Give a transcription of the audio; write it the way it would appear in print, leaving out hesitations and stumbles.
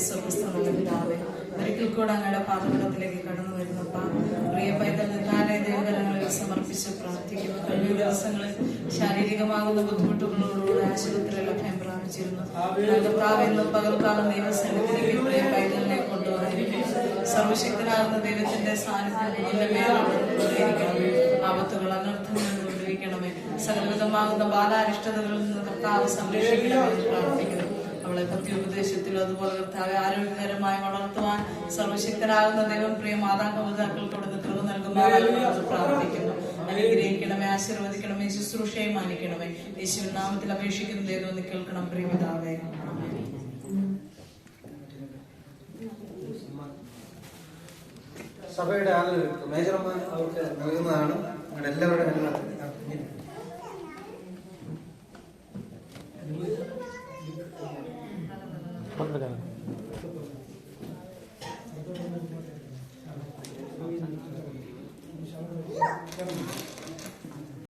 സ്വർഗസ്ഥനുള്ള പിതാവേ, ഒരിക്കൽ കൂടെ അങ്ങയുടെ പാദപീഠത്തിലേക്ക് കടന്നു വരുന്നപ്പ പ്രിയ പൈതൽ നിന്നാലെ ദൈവകരങ്ങളിൽ സമർപ്പിച്ച് പ്രാർത്ഥിക്കുന്നു. കഴിഞ്ഞ ദിവസങ്ങളിൽ ശാരീരികമാകുന്ന ബുദ്ധിമുട്ടുകളോടുകൂടെ ആശുപത്രിയിൽ അഭയം പ്രാപിച്ചിരുന്നു. കർത്താവെന്ന് പകൽക്കാലം ദൈവസന്നിധിയിലേക്ക് പ്രിയ പൈതലിനെ കൊണ്ടുവന്നിരിക്കുന്നു. സർവശക്തനാകുന്ന ദൈവത്തിന്റെ സാന്നിധ്യം ആപത്തുകൾ അനർത്ഥങ്ങളിൽ നിന്ന് വിടുവിക്കണമേ. സകലവിധമാകുന്ന ബാലാരിഷ്ടതകളിൽ നിന്ന് കർത്താവ് സംരക്ഷിക്കണമെന്ന് പ്രാർത്ഥിക്കുന്നു. അവളെ ഭക്തിയുപദേശത്തിലും അതുപോലെ കർത്താവെ ആരോഗ്യകരമായി വളർത്തുവാൻ സർവശക്തനാകുന്ന ദൈവം പ്രിയ മാതാപിതാക്കൾക്കൊടുന്ന് കൃപ നൽകുമാറാകുമെന്ന് പ്രാർത്ഥിക്കുന്നു. അനുഗ്രഹിക്കണമേ, ആശീർവദിക്കണമേ, ശുശ്രൂഷയെ മാനിക്കണമേ. യേശുവിൻ നാമത്തിൽ അപേക്ഷിക്കുന്ന ദൈവം കേൾക്കണം. പ്രിയപിതാവേ, സഭയുടെ ആളുകൾക്ക് മേജർമാർ അവർക്ക് നൽകുന്നതാണ്. എല്ലാവരുടെ Yeah.